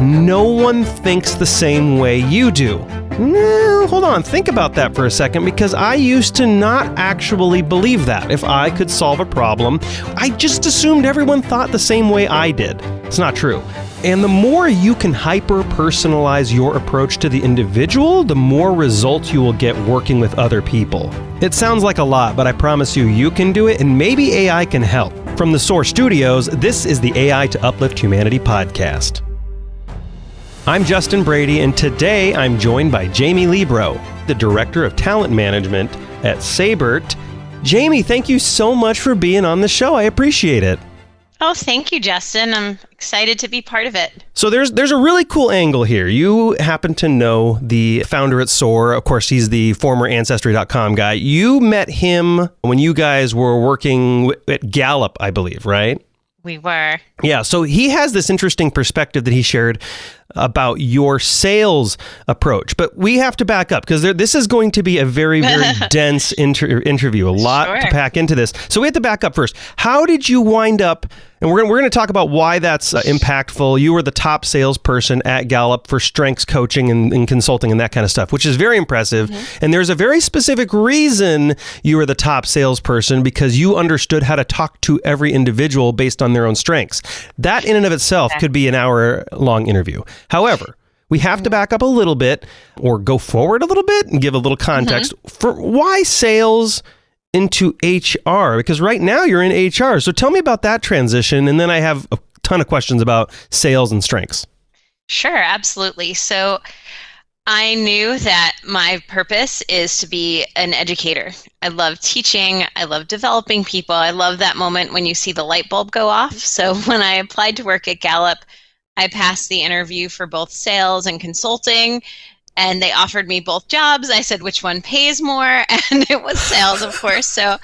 no one thinks the same way you do. Hold on, think about that for a second, because I used to not actually believe that. If I could solve a problem, I just assumed everyone thought the same way I did. It's not true. And the more you can hyper-personalize your approach to the individual, the more results you will get working with other people. It sounds like a lot, but I promise you, you can do it, and maybe AI can help. From the Soar Studios, this is the AI to Uplift Humanity podcast. I'm Justin Brady, and today I'm joined by Jamie Librot, the Director of Talent Management at Sabert. Jamie, thank you so much for being on the show. I appreciate it. Oh, thank you, Justin. I'm excited to be part of it. So there's a really cool angle here. You happen to know the founder at Soar. Of course, he's the former Ancestry.com guy. You met him when you guys were working at Gallup, I believe, right? We were. Yeah, so he has this interesting perspective that he shared about your sales approach. But we have to back up, because this is going to be a very, very dense interview, a lot to pack into this. So we have to back up first. How did you wind up, and we're going to talk about why that's impactful. You were the top salesperson at Gallup for strengths coaching and consulting and that kind of stuff, which is very impressive. Mm-hmm. And there's a very specific reason you were the top salesperson, because you understood how to talk to every individual based on their own strengths. That in and of itself could be an hour-long interview. However, we have to back up a little bit, or go forward a little bit and give a little context for why sales into HR, because right now you're in HR. So tell me about that transition, and then I have a ton of questions about sales and strengths. Sure, absolutely. So I knew that my purpose is to be an educator. I love teaching. I love developing people. I love that moment when you see the light bulb go off. So when I applied to work at Gallup, I passed the interview for both sales and consulting, and they offered me both jobs. I said, which one pays more? And it was sales, of course. So,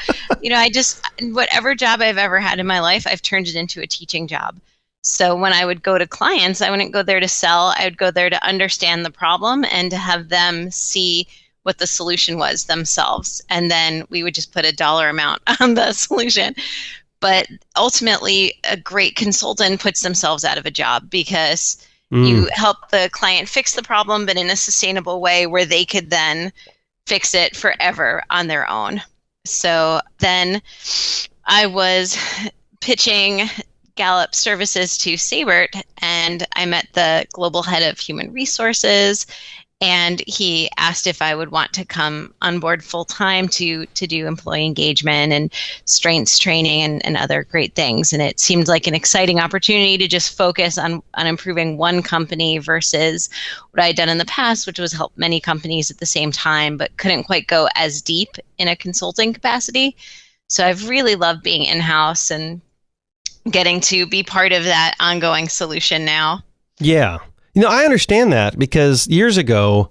whatever job I've ever had in my life, I've turned it into a teaching job. So when I would go to clients, I wouldn't go there to sell. I would go there to understand the problem and to have them see what the solution was themselves. And then we would just put a dollar amount on the solution. But ultimately, a great consultant puts themselves out of a job, because you help the client fix the problem, but in a sustainable way where they could then fix it forever on their own. So then I was pitching Gallup services to Sabert, and I met the global head of human resources, and he asked if I would want to come on board full time to do employee engagement and strengths training and other great things. And it seemed like an exciting opportunity to just focus on improving one company versus what I had done in the past, which was help many companies at the same time, but couldn't quite go as deep in a consulting capacity. So I've really loved being in-house and getting to be part of that ongoing solution now. Yeah. I understand that, because years ago,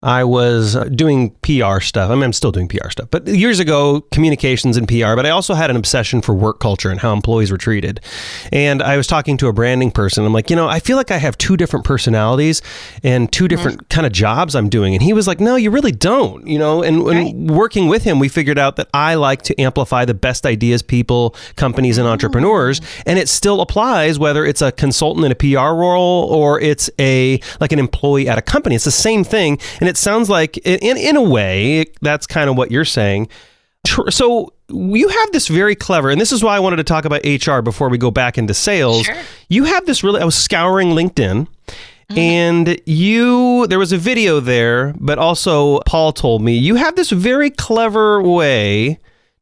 I was doing PR stuff. I mean, I'm still doing PR stuff, but years ago, communications and PR, but I also had an obsession for work culture and how employees were treated. And I was talking to a branding person. I'm like, I feel like I have two different personalities and two different kind of jobs I'm doing. And he was like, no, you really don't, and working with him, we figured out that I like to amplify the best ideas, people, companies, and entrepreneurs. And it still applies whether it's a consultant in a PR role or it's like an employee at a company. It's the same thing. And it sounds like, in a way, that's kind of what you're saying. So you have this very clever, and this is why I wanted to talk about HR before we go back into sales. Sure. You have this I was scouring LinkedIn, and there was a video there, but also Paul told me, you have this very clever way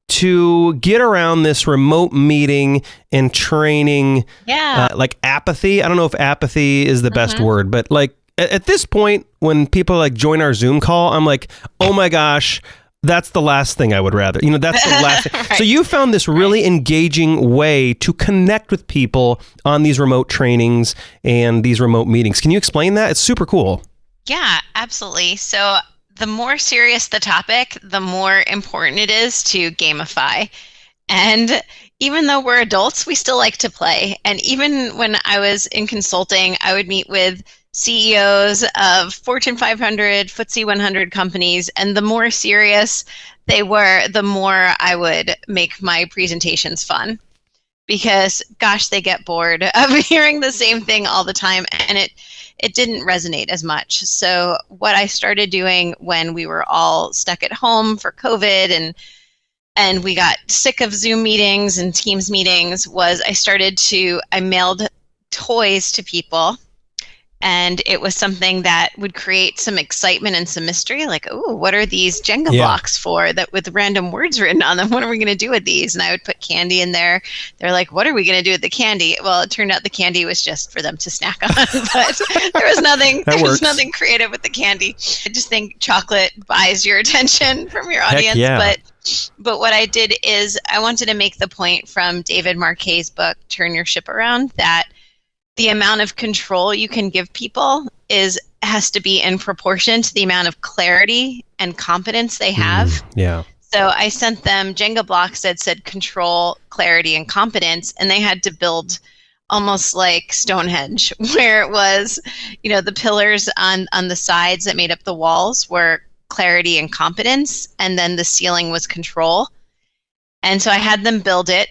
to get around this remote meeting and training, like apathy. I don't know if apathy is the best word, but like, at this point, when people join our Zoom call, I'm like, oh my gosh, that's the last thing I would rather. That's the last thing. Right. So you found this really engaging way to connect with people on these remote trainings and these remote meetings. Can you explain that? It's super cool. Yeah, absolutely. So the more serious the topic, the more important it is to gamify. And even though we're adults, we still like to play. And even when I was in consulting, I would meet with CEOs of Fortune 500, FTSE 100 companies, and the more serious they were, the more I would make my presentations fun. because gosh, they get bored of hearing the same thing all the time, and it didn't resonate as much. So what I started doing when we were all stuck at home for COVID and we got sick of Zoom meetings and Teams meetings was I mailed toys to people. And it was something that would create some excitement and some mystery, like, oh, what are these Jenga blocks for that with random words written on them? What are we going to do with these? And I would put candy in there. They're like, what are we going to do with the candy? Well, it turned out the candy was just for them to snack on, but there was nothing creative with the candy. I just think chocolate buys your attention from your audience. Heck yeah. But what I did is I wanted to make the point from David Marquet's book, Turn Your Ship Around, that the amount of control you can give people has to be in proportion to the amount of clarity and competence they have. Yeah. So I sent them Jenga blocks that said control, clarity, and competence, and they had to build almost like Stonehenge, where it was, the pillars on the sides that made up the walls were clarity and competence, and then the ceiling was control. And so I had them build it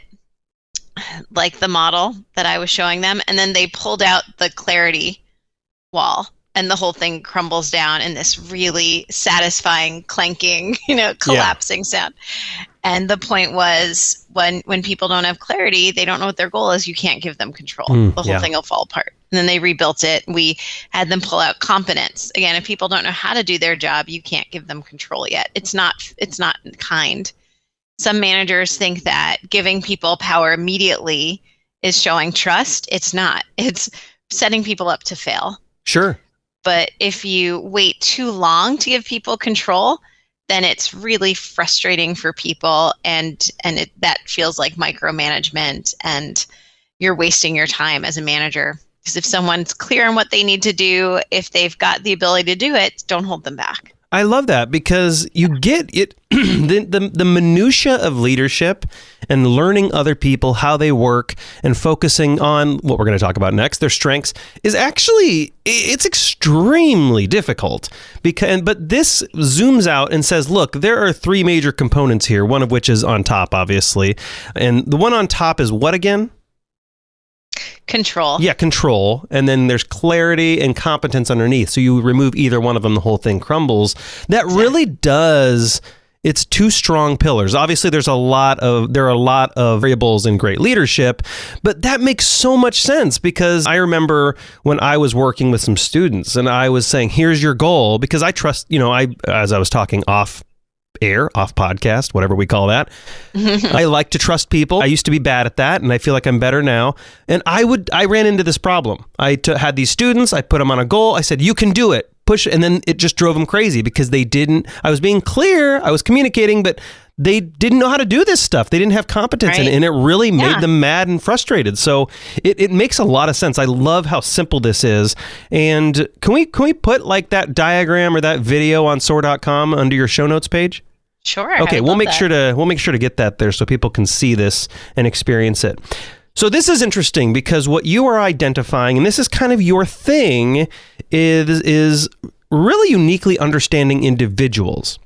like the model that I was showing them, and then they pulled out the clarity wall, and the whole thing crumbles down in this really satisfying clanking, collapsing sound. And the point was, when people don't have clarity, they don't know what their goal is, you can't give them control. The whole thing will fall apart. And then they rebuilt it. We had them pull out competence. Again, if people don't know how to do their job, you can't give them control yet. It's not kind. Some managers think that giving people power immediately is showing trust. It's not. It's setting people up to fail. Sure. But if you wait too long to give people control, then it's really frustrating for people, and that feels like micromanagement, and you're wasting your time as a manager. Because if someone's clear on what they need to do, if they've got the ability to do it, don't hold them back. I love that, because you get it, the minutia of leadership and learning other people, how they work, and focusing on what we're going to talk about next, their strengths, is actually, it's extremely difficult. But this zooms out and says, look, there are three major components here, one of which is on top, obviously. And the one on top is what again? Control. Yeah, control. And then there's clarity and competence underneath. So you remove either one of them, the whole thing crumbles. That really does, it's two strong pillars. Obviously, there are a lot of variables in great leadership, but that makes so much sense, because I remember when I was working with some students and I was saying, here's your goal, because I trust, as I was talking off podcast, whatever we call that. I like to trust people. I used to be bad at that, and I feel like I'm better now. And I ran into this problem. I had these students, I put them on a goal. I said, you can do it, push. And then it just drove them crazy, because I was being clear, I was communicating, but they didn't know how to do this stuff. They didn't have competence in it, and it really made them mad and frustrated. So it makes a lot of sense. I love how simple this is. And can we put like that diagram or that video on soar.com under your show notes page? Sure. Okay, we'll make sure to get that there so people can see this and experience it. So this is interesting, because what you are identifying, and this is kind of your thing, is really uniquely understanding individuals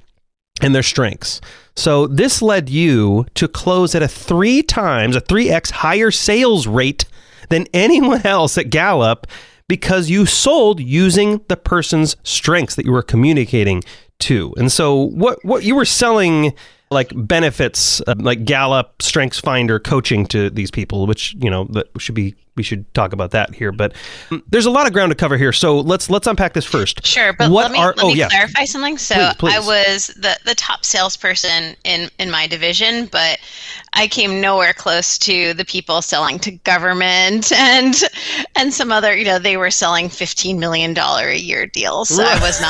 and their strengths. So this led you to close at a 3x higher sales rate than anyone else at Gallup, because you sold using the person's strengths that you were communicating to. And so what you were selling, like benefits, like Gallup, Strengths Finder coaching to these people, which, we should talk about that here. But there's a lot of ground to cover here. So let's unpack this first. Sure. But let me clarify something. So please. I was the top salesperson in my division, but I came nowhere close to the people selling to government and some other, they were selling $15 million a year deals. So I was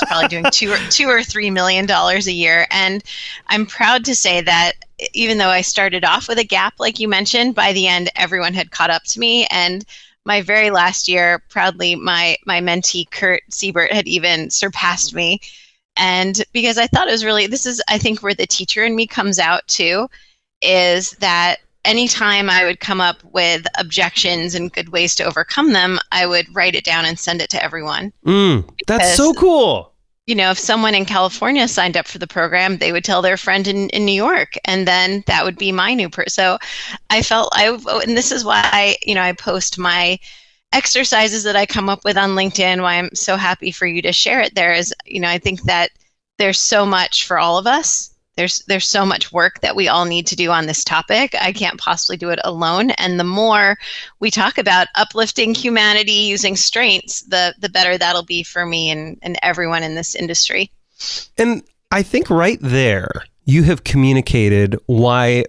probably doing $2 or $3 million a year. And I'm proud to say that even though I started off with a gap, like you mentioned, by the end, everyone had caught up to me. And my very last year, proudly, my mentee, Kurt Sobert, had even surpassed me. And because I thought it was really, this is, I think, where the teacher in me comes out too, is that anytime I would come up with objections and good ways to overcome them, I would write it down and send it to everyone. That's so cool. if someone in California signed up for the program, they would tell their friend in New York, and then that would be my new person. So and this is why I post my exercises that I come up with on LinkedIn, why I'm so happy for you to share it there is, I think that there's so much for all of us. There's so much work that we all need to do on this topic. I can't possibly do it alone. And the more we talk about uplifting humanity using strengths, the better that'll be for me and everyone in this industry. And I think right there, you have communicated why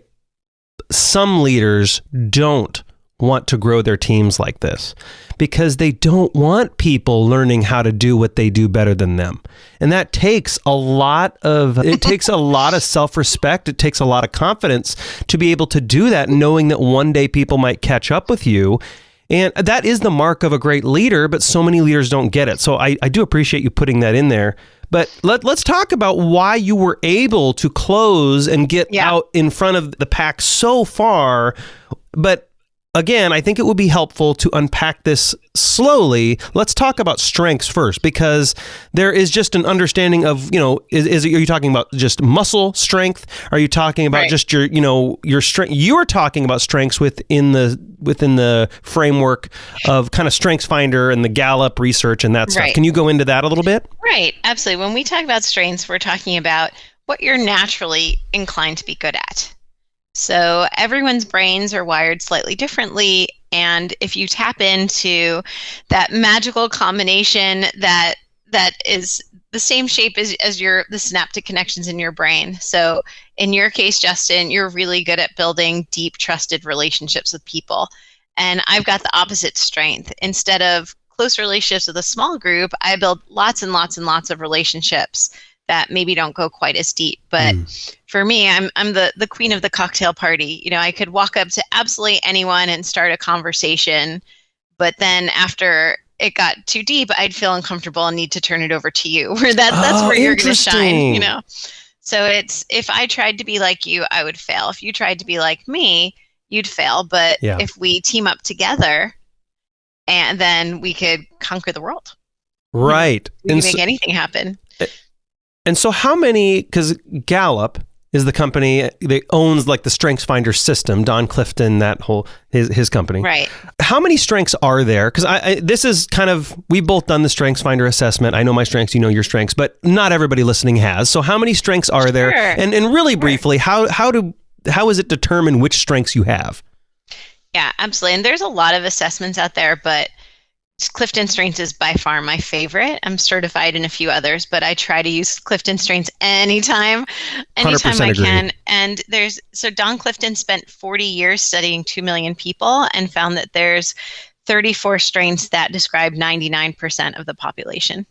some leaders don't want to grow their teams like this, because they don't want people learning how to do what they do better than them. And that takes a lot of self-respect. It takes a lot of confidence to be able to do that, knowing that one day people might catch up with you. And that is the mark of a great leader, but so many leaders don't get it. So I do appreciate you putting that in there. But let's talk about why you were able to close and get out in front of the pack so far. But again, I think it would be helpful to unpack this slowly. Let's talk about strengths first, because there is just an understanding of, are you talking about just muscle strength? Are you talking about just your strength? You are talking about strengths within the framework of kind of Strengths Finder and the Gallup research and that stuff. Right. Can you go into that a little bit? Right. Absolutely. When we talk about strengths, we're talking about what you're naturally inclined to be good at. So everyone's brains are wired slightly differently. And if you tap into that magical combination that is the same shape as the synaptic connections in your brain. So in your case, Justin, you're really good at building deep, trusted relationships with people. And I've got the opposite strength. Instead of close relationships with a small group, I build lots and lots and lots of relationships that maybe don't go quite as deep. But for me, I'm the queen of the cocktail party. I could walk up to absolutely anyone and start a conversation, but then after it got too deep, I'd feel uncomfortable and need to turn it over to you. That's where you're going to shine, So if I tried to be like you, I would fail. If you tried to be like me, you'd fail. But if we team up together, and then we could conquer the world. Right. We can make anything happen. And so how many, because Gallup is the company that owns like the Strengths Finder system, Don Clifton, that whole, his company. Right. How many strengths are there? Because this is kind of, we've both done the Strengths Finder assessment. I know my strengths, you know your strengths, but not everybody listening has. So how many strengths are there? And really briefly, how is it determined which strengths you have? Yeah, absolutely. And there's a lot of assessments out there, but Clifton Strengths is by far my favorite. I'm certified in a few others, but I try to use Clifton Strengths anytime I can. And so Don Clifton spent 40 years studying 2 million people and found that there's 34 strengths that describe 99% of the population.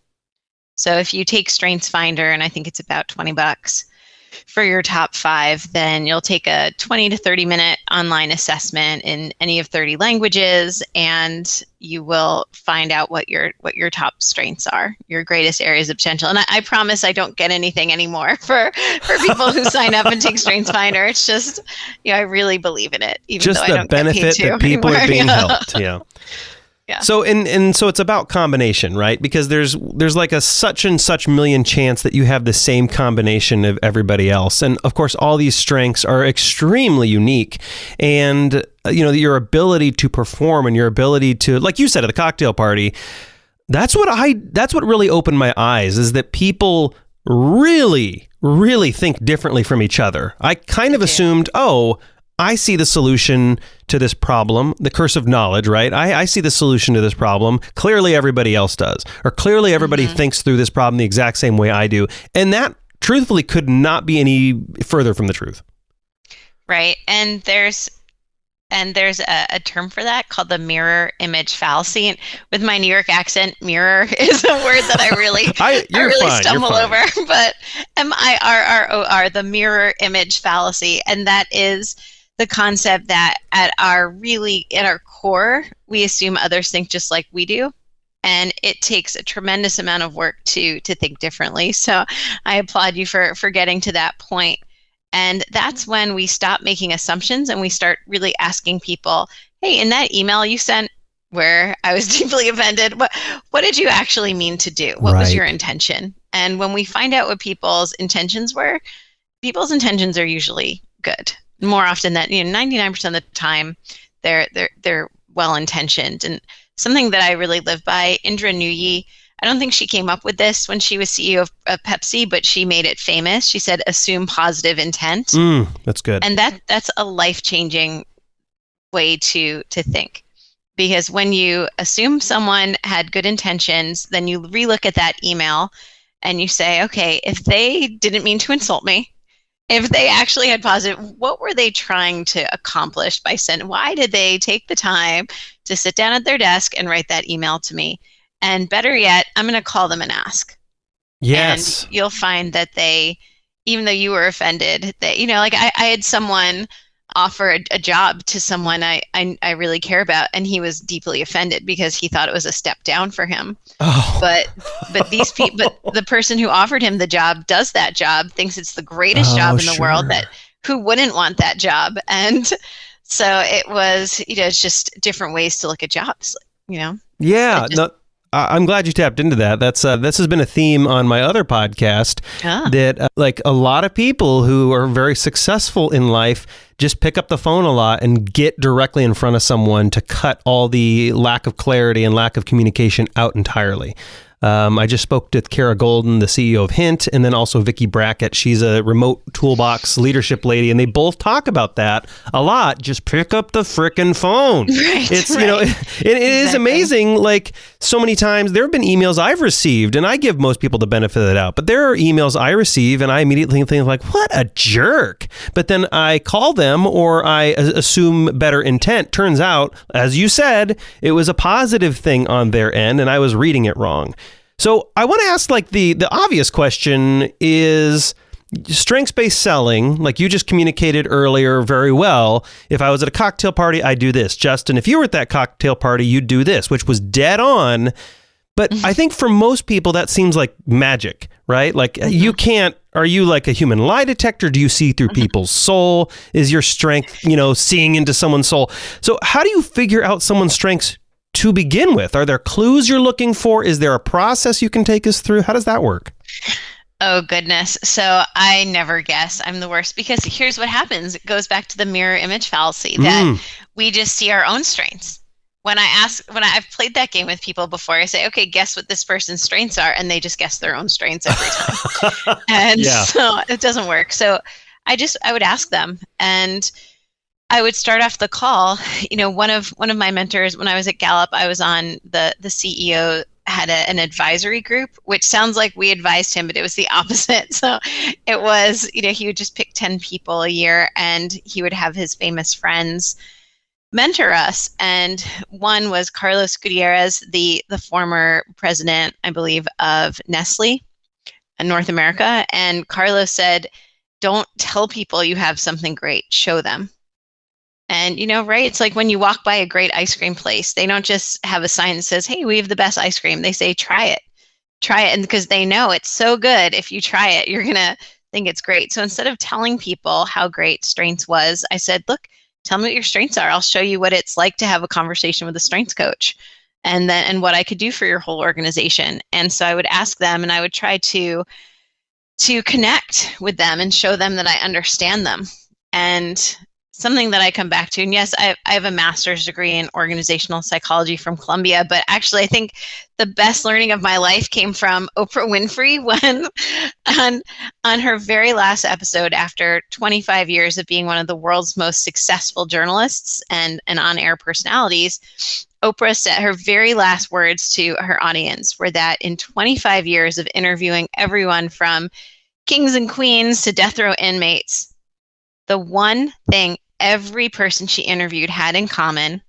So if you take Strengths Finder, and I think it's about $20 for your top 5, then you'll take a 20 to 30 minute online assessment in any of 30 languages, and you will find out what your top strengths are, your greatest areas of potential. And I promise I don't get anything anymore for people who sign up and take Strengths Finder. It's just, I really believe in it, even just though I don't get paid to. Just the benefit that people are being helped. Yeah. Yeah. So and so it's about combination, right? Because there's like a such and such million chance that you have the same combination of everybody else. And of course, all these strengths are extremely unique. And your ability to perform and your ability to, like you said at the cocktail party, that's what really opened my eyes, is that people really, really think differently from each other. I kind of assumed, I see the solution to this problem, the curse of knowledge, right? I see the solution to this problem. Clearly everybody else does. Or clearly everybody thinks through this problem the exact same way I do. And that truthfully could not be any further from the truth. Right. And there's a term for that called the mirror image fallacy. And with my New York accent, mirror is a word that I really stumble over. But MIRROR, the mirror image fallacy. And that is the concept that at our core, we assume others think just like we do. And it takes a tremendous amount of work to think differently. So I applaud you for getting to that point. And that's when we stop making assumptions and we start really asking people, hey, in that email you sent where I was deeply offended, what did you actually mean to do? What was your intention? And when we find out what people's intentions were, people's intentions are usually good. More often than 99% of the time, they're well intentioned. And something that I really live by, Indra Nooyi, I don't think she came up with this when she was CEO of Pepsi, but she made it famous. She said, "Assume positive intent." That's good. And that's a life-changing way to think. Because when you assume someone had good intentions, then you relook at that email and you say, okay, if they didn't mean to insult me, if they actually had positive, what were they trying to accomplish by sending? Why did they take the time to sit down at their desk and write that email to me? And better yet, I'm going to call them and ask. Yes. And you'll find that they, even though you were offended, that, like I had someone offer a job to someone I really care about, and he was deeply offended because he thought it was a step down for him. Oh. But these people, but the person who offered him the job does that job, thinks it's the greatest job in the world, that who wouldn't want that job? And so it was, it's just different ways to look at jobs, Yeah. I'm glad you tapped into that. This has been a theme on my other podcast that like a lot of people who are very successful in life just pick up the phone a lot and get directly in front of someone to cut all the lack of clarity and lack of communication out entirely. I just spoke to Kara Golden, the CEO of Hint, and then also Vicki Brackett. She's a remote toolbox leadership lady, and they both talk about that a lot. Just pick up the frickin' phone. Right, it's, right. It is amazing. Like so many times there have been emails I've received, and I give most people the benefit of the doubt, but there are emails I receive and I immediately think like, what a jerk. But then I call them or I assume better intent. Turns out, as you said, it was a positive thing on their end and I was reading it wrong. So I want to ask like the obvious question is strengths-based selling, like you just communicated earlier very well. If I was at a cocktail party, I'd do this. Justin, if you were at that cocktail party, you'd do this, which was dead on. But I think for most people, that seems like magic, right? Like you can't, are you like a human lie detector? Do you see through people's soul? Is your strength, seeing into someone's soul? So how do you figure out someone's strengths to begin with? Are there clues you're looking for? Is there a process you can take us through? How does that work? Oh, goodness. So I never guess. I'm the worst because here's what happens. It goes back to the mirror image fallacy that we just see our own strengths. When I've played that game with people before, I say, okay, guess what this person's strengths are. And they just guess their own strengths every time. And so it doesn't work. So I would ask them, and I would start off the call. One of my mentors, when I was at Gallup, I was on the CEO had an advisory group, which sounds like we advised him, but it was the opposite. So it was, he would just pick 10 people a year and he would have his famous friends mentor us. And one was Carlos Gutierrez, the former president, I believe, of Nestle in North America. And Carlos said, don't tell people you have something great, show them. And, right, it's like when you walk by a great ice cream place, they don't just have a sign that says, hey, we have the best ice cream. They say, try it. And because they know it's so good, if you try it, you're going to think it's great. So instead of telling people how great strengths was, I said, look, tell me what your strengths are. I'll show you what it's like to have a conversation with a strengths coach and what I could do for your whole organization. And so I would ask them and I would try to connect with them and show them that I understand them. And something that I come back to, and yes, I have a master's degree in organizational psychology from Columbia, but actually I think the best learning of my life came from Oprah Winfrey when on her very last episode, after 25 years of being one of the world's most successful journalists and on-air personalities, Oprah said her very last words to her audience were that in 25 years of interviewing everyone from kings and queens to death row inmates, the one thing every person she interviewed had in common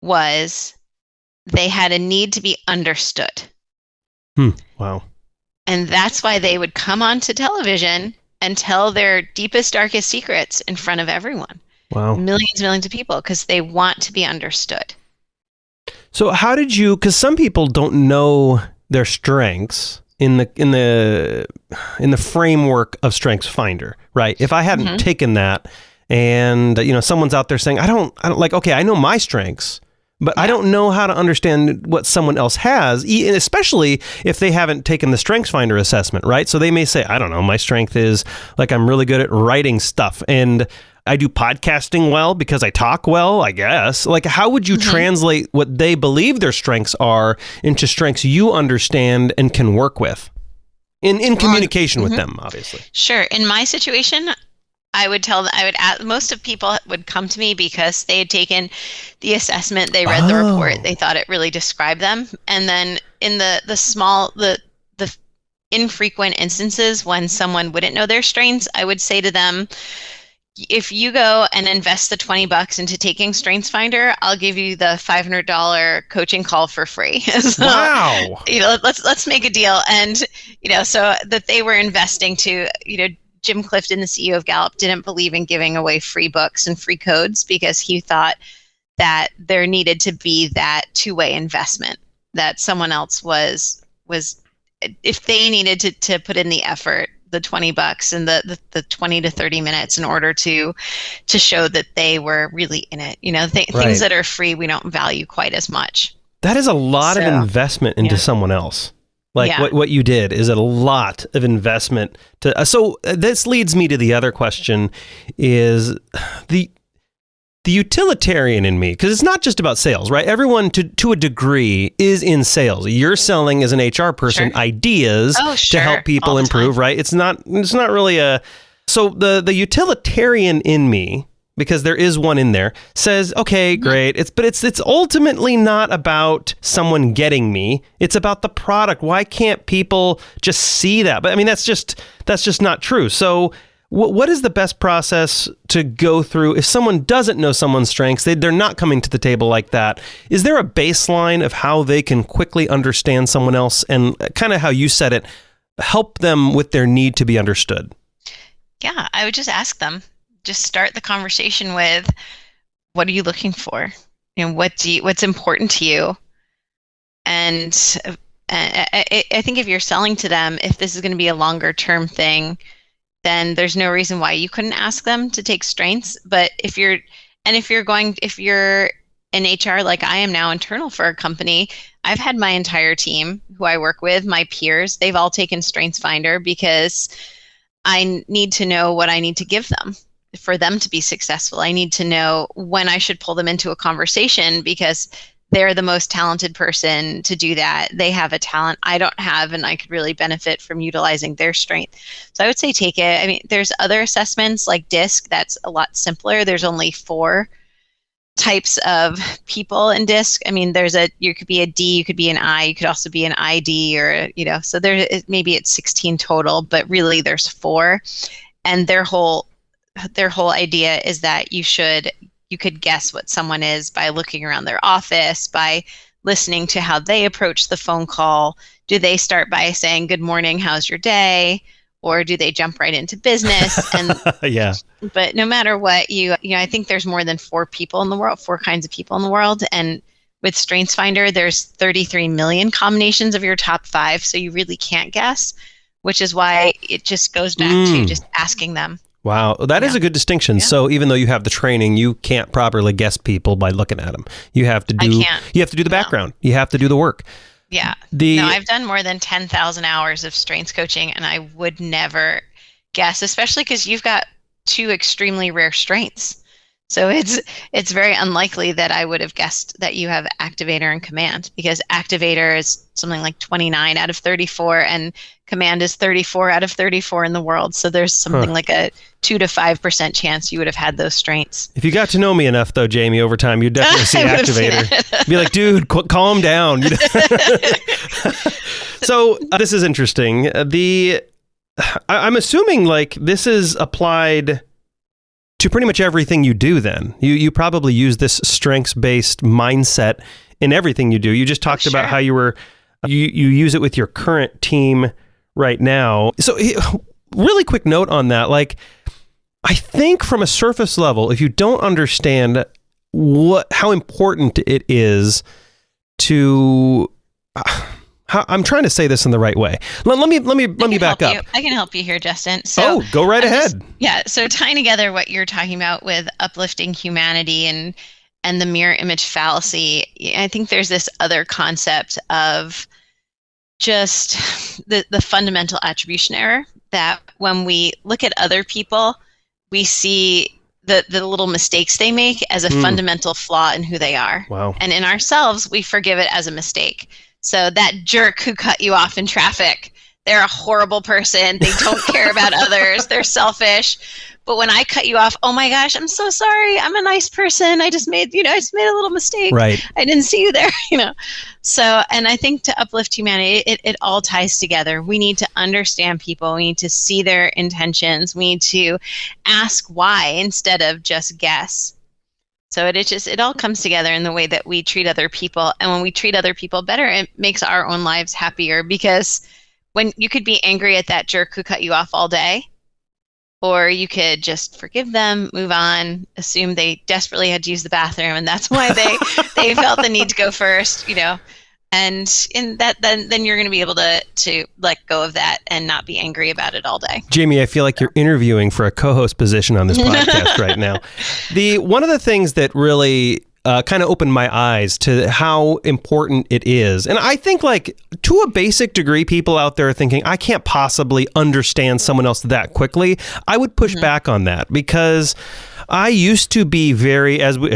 was they had a need to be understood. Wow. And that's why they would come onto television and tell their deepest, darkest secrets in front of everyone. Wow. Millions of people, because they want to be understood. So how did you, because some people don't know their strengths in the framework of Strengths Finder, right? If I hadn't taken that and, someone's out there saying, I don't like, okay, I know my strengths, but I don't know how to understand what someone else has, especially if they haven't taken the StrengthsFinder assessment, right? So they may say, I don't know, my strength is like I'm really good at writing stuff and I do podcasting well because I talk well, I guess. Like, how would you translate what they believe their strengths are into strengths you understand and can work with in communication with them, obviously? Sure. In my situation, I would ask, most of people would come to me because they had taken the assessment, they read the report, they thought it really described them. And then in the infrequent instances when someone wouldn't know their strengths, I would say to them, if you go and invest the $20 into taking StrengthsFinder, I'll give you the $500 coaching call for free. So, wow. Let's make a deal. And, so that they were investing to, Jim Clifton, the CEO of Gallup, didn't believe in giving away free books and free codes because he thought that there needed to be that two-way investment, that someone else was if they needed to put in the effort, the $20 and the 20 to 30 minutes in order to show that they were really in it. Things that are free, we don't value quite as much. That is a lot of investment into someone else. Like what you did is a lot of investment to. So this leads me to the other question: is the utilitarian in me, because it's not just about sales, right? Everyone to a degree is in sales. You're selling as an HR person ideas to help people improve, right? It's not really so the utilitarian in me, because there is one in there, says, okay, great. It's ultimately not about someone getting me. It's about the product. Why can't people just see that? But I mean, that's just not true. So what is the best process to go through if someone doesn't know someone's strengths? They're not coming to the table like that. Is there a baseline of how they can quickly understand someone else and kind of how you said it, help them with their need to be understood? Yeah, I would just ask them. Just start the conversation with, what are you looking for? What's important to you? And I think if you're selling to them, if this is going to be a longer term thing, then there's no reason why you couldn't ask them to take strengths. But if you're in HR, like I am now internal for a company, I've had my entire team who I work with, my peers, they've all taken StrengthsFinder because I need to know what I need to give them for them to be successful. I need to know when I should pull them into a conversation because they're the most talented person to do that. They have a talent I don't have, and I could really benefit from utilizing their strength. So I would say take it. I mean, there's other assessments like DISC that's a lot simpler. There's only 4 types of people in DISC. I mean, you could be a D, you could be an I, you could also be an ID, or so maybe it's 16 total, but really there's 4, and their whole idea is that you could guess what someone is by looking around their office, by listening to how they approach the phone call. Do they start by saying, "Good morning, how's your day?" Or do they jump right into business? And yeah. But no matter what, I think there's more than 4 kinds of people in the world. And with StrengthsFinder, there's 33 million combinations of your top 5. So you really can't guess, which is why it just goes back to just asking them. Wow, that is a good distinction. Yeah. So even though you have the training, you can't properly guess people by looking at them. You have to do the background. You have to do the work. Yeah. I've done more than 10,000 hours of strengths coaching, and I would never guess, especially because you've got 2 extremely rare strengths. So it's very unlikely that I would have guessed that you have activator and command, because activator is something like 29 out of 34 and command is 34 out of 34 in the world. So there's something like a 2 to 5% chance you would have had those strengths. If you got to know me enough though, Jamie, over time, you'd definitely see activator. Be like, dude, calm down. So this is interesting. I'm assuming like this is applied to pretty much everything you do then. You probably use this strengths-based mindset in everything you do. You just talked about how you use it with your current team right now. So really quick note on that. Like, I think from a surface level, if you don't understand how important it is to... I'm trying to say this in the right way. Let me back up. I can help you here, Justin. So go right ahead. So tying together what you're talking about with uplifting humanity and and the mirror image fallacy, I think there's this other concept of just the fundamental attribution error, that when we look at other people, we see the little mistakes they make as a fundamental flaw in who they are. Wow. And in ourselves, we forgive it as a mistake. So that jerk who cut you off in traffic, they're a horrible person. They don't care about others. They're selfish. But when I cut you off, oh my gosh, I'm so sorry. I'm a nice person. I just made a little mistake. Right. I didn't see you there, So, and I think to uplift humanity, it all ties together. We need to understand people. We need to see their intentions. We need to ask why instead of just guess. So it all comes together in the way that we treat other people. And when we treat other people better, it makes our own lives happier, because when you could be angry at that jerk who cut you off all day, or you could just forgive them, move on, assume they desperately had to use the bathroom, and that's why they felt the need to go first, And in that, then you're going to be able to let go of that and not be angry about it all day. Jamie, I feel like you're interviewing for a co-host position on this podcast right now. One of the things that really kind of opened my eyes to how important it is. And I think, like, to a basic degree, people out there are thinking, I can't possibly understand someone else that quickly. I would push back on that, because I used to be very, as we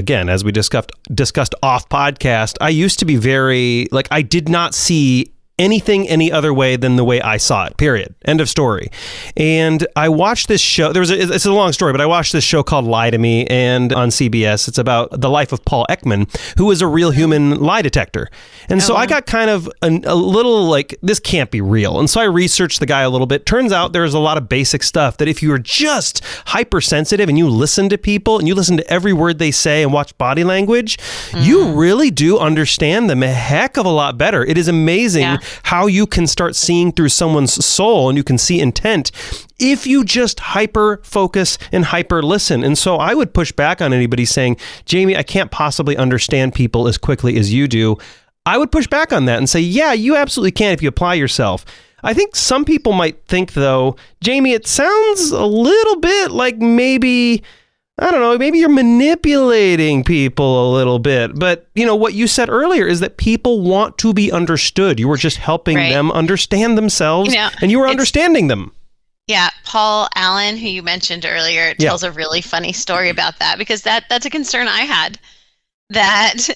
discussed off podcast, I used to be very, like, I did not see anything any other way than the way I saw it, period. End of story. And I watched this show. It's a long story, but I watched this show called Lie to Me, and on CBS. It's about the life of Paul Ekman, who was a real human lie detector. And so I got kind of a little like, this can't be real. And so I researched the guy a little bit. Turns out there's a lot of basic stuff that if you are just hypersensitive and you listen to people and you listen to every word they say and watch body language, you really do understand them a heck of a lot better. It is amazing how you can start seeing through someone's soul, and you can see intent if you just hyper focus and hyper listen. And so I would push back on anybody saying, Jamie, I can't possibly understand people as quickly as you do. I would push back on that and say, yeah, you absolutely can if you apply yourself. I think some people might think, though, Jamie, it sounds a little bit like maybe you're manipulating people a little bit. But, what you said earlier is that people want to be understood. You were just helping them understand themselves, and you were understanding them. Yeah. Paul Allen, who you mentioned earlier, tells a really funny story about that, because that's a concern I had, that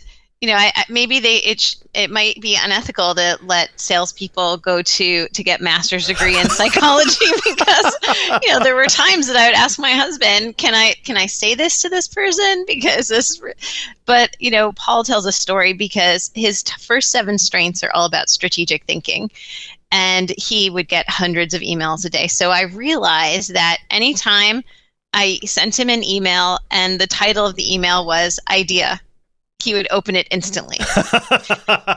it might be unethical to let salespeople go to get master's degree in psychology, because there were times that I would ask my husband, can I say this to this person, because but Paul tells a story because his first 7 strengths are all about strategic thinking, and he would get hundreds of emails a day. So I realized that anytime I sent him an email and the title of the email was idea, he would open it instantly.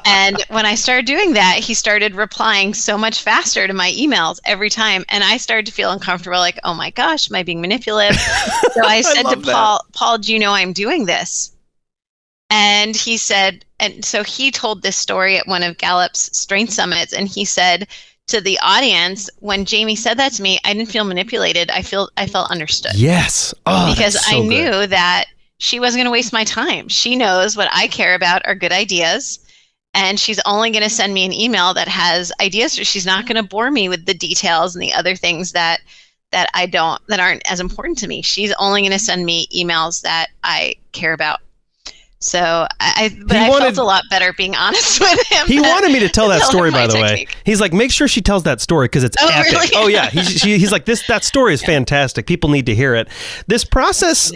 And when I started doing that, he started replying so much faster to my emails every time. And I started to feel uncomfortable, like, oh my gosh, am I being manipulative? So I said to Paul, do you know I'm doing this? And he said, and so he told this story at one of Gallup's Strength Summits. And he said to the audience, when Jamie said that to me, I didn't feel manipulated. I felt understood. Yes. Oh, because so I knew that she wasn't going to waste my time. She knows what I care about are good ideas, and she's only going to send me an email that has ideas. So she's not going to bore me with the details and the other things that aren't as important to me. She's only going to send me emails that I care about. So I felt a lot better being honest with him. He wanted me to tell that story, by the way. He's like, make sure she tells that story because it's epic. Really? Oh yeah. He's like, that story is fantastic. People need to hear it. This process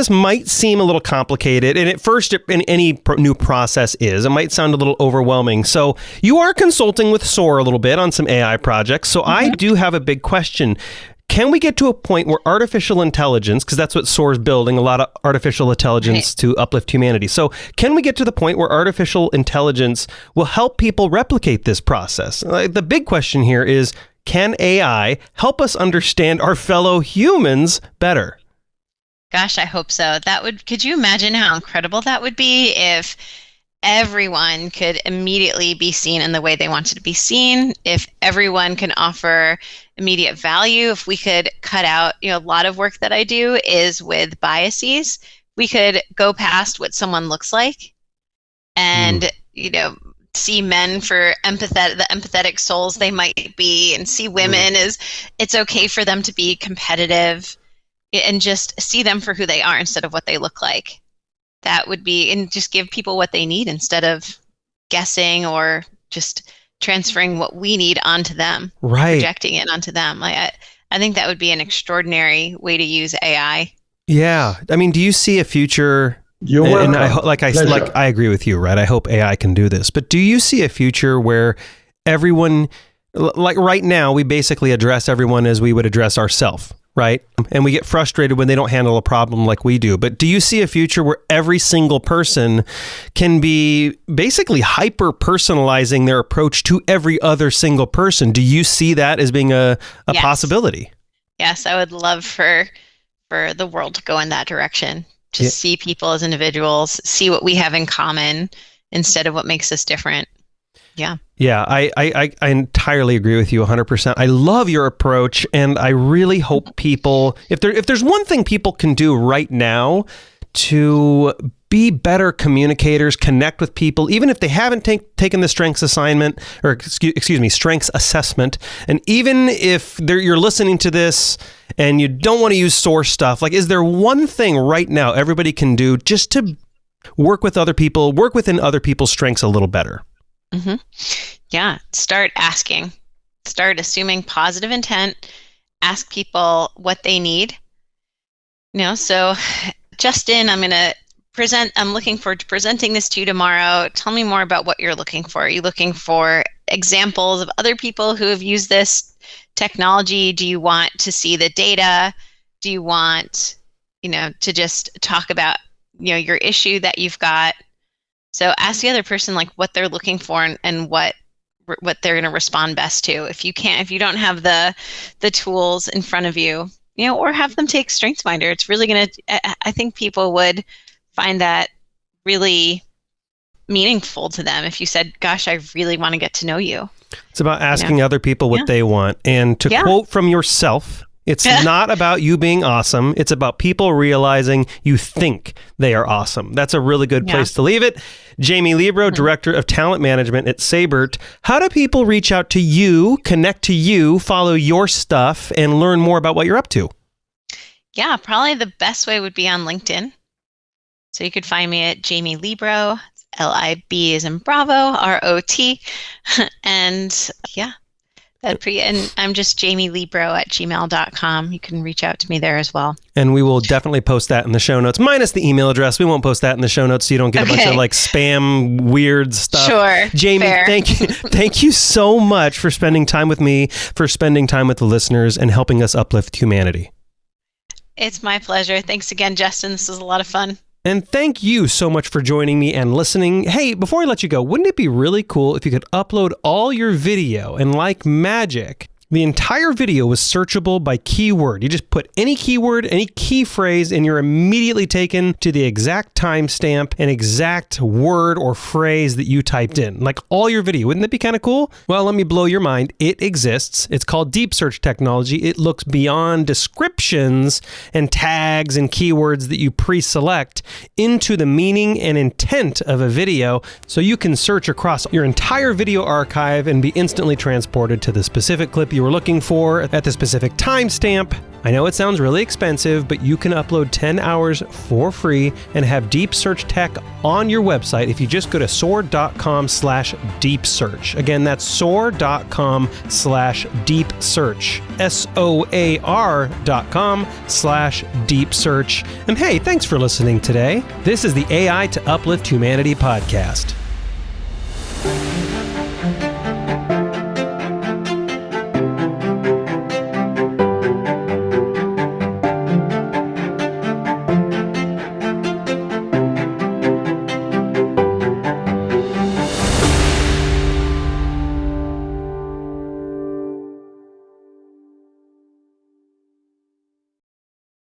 might seem a little complicated, and at first, in any new process it might sound a little overwhelming. So you are consulting with Soar a little bit on some AI projects. So I do have a big question. Can we get to a point where artificial intelligence, because that's what Soar's building, a lot of artificial intelligence to uplift humanity. So can we get to the point where artificial intelligence will help people replicate this process? The big question here is, can AI help us understand our fellow humans better? Gosh, I hope so. Could you imagine how incredible that would be if everyone could immediately be seen in the way they wanted to be seen, if everyone can offer immediate value, if we could cut out, a lot of work that I do is with biases. we could go past what someone looks like and, see men for the empathetic souls they might be, and see women as it's okay for them to be competitive, and just see them for who they are instead of what they look like. That would be, and just give people what they need instead of guessing or just transferring what we need onto them, projecting it onto them. I think that would be an extraordinary way to use AI. Yeah. I mean, do you see a future? And I agree with you, right? I hope AI can do this. But do you see a future where everyone, like right now, we basically address everyone as we would address ourselves, right? And we get frustrated when they don't handle a problem like we do. But do you see a future where every single person can be basically hyper-personalizing their approach to every other single person? Do you see that as being a possibility? Yes, I would love for the world to go in that direction. Just see people as individuals, see what we have in common instead of what makes us different. Yeah. Yeah, I entirely agree with you 100%. I love your approach, and I really hope people, if there's one thing people can do right now to be better communicators, connect with people, even if they haven't taken the strengths assignment, or excuse me, strengths assessment, and even if you're listening to this and you don't want to use Soar stuff, like, is there one thing right now everybody can do just to work with other people, work within other people's strengths a little better? Mm-hmm. Yeah. Start asking. Start assuming positive intent. Ask people what they need. So Justin, I'm looking forward to presenting this to you tomorrow. Tell me more about what you're looking for. Are you looking for examples of other people who have used this technology? Do you want to see the data? Do you want, to just talk about, your issue that you've got? So ask the other person like what they're looking for and what they're going to respond best to. If you don't have the tools in front of you, or have them take StrengthsFinder. It's really going to, I think people would find that really meaningful to them if you said, gosh, I really want to get to know you. It's about asking other people what they want. And to quote from yourself, it's not about you being awesome. It's about people realizing you think they are awesome. That's a really good place to leave it. Jamie Librot, Director of Talent Management at Sabert. How do people reach out to you, connect to you, follow your stuff, and learn more about what you're up to? Yeah, probably the best way would be on LinkedIn. So you could find me at Jamie Librot, L-I-B as in Bravo, R-O-T. And and I'm just jamielibro@gmail.com. You can reach out to me there as well. And we will definitely post that in the show notes, minus the email address. We won't post that in the show notes so you don't get a bunch of like spam, weird stuff. Sure. Jamie, thank you so much for spending time with me, for spending time with the listeners, and helping us uplift humanity. It's my pleasure. Thanks again, Justin. This was a lot of fun. And thank you so much for joining me and listening. Hey, before I let you go, wouldn't it be really cool if you could upload all your video and like magic, the entire video was searchable by keyword. You just put any keyword, any key phrase, and you're immediately taken to the exact timestamp and exact word or phrase that you typed in. Like all your video. Wouldn't that be kind of cool? Well, let me blow your mind. It exists. It's called deep search technology. It looks beyond descriptions and tags and keywords that you pre-select into the meaning and intent of a video, so you can search across your entire video archive and be instantly transported to the specific clip you were looking for at the specific timestamp. I know it sounds really expensive, but you can upload 10 hours for free and have deep search tech on your website if you just go to soar.com/deep search. Again, that's soar.com/deep search. SOAR.com/deep search. And hey, thanks for listening today. This is the AI to Uplift Humanity podcast.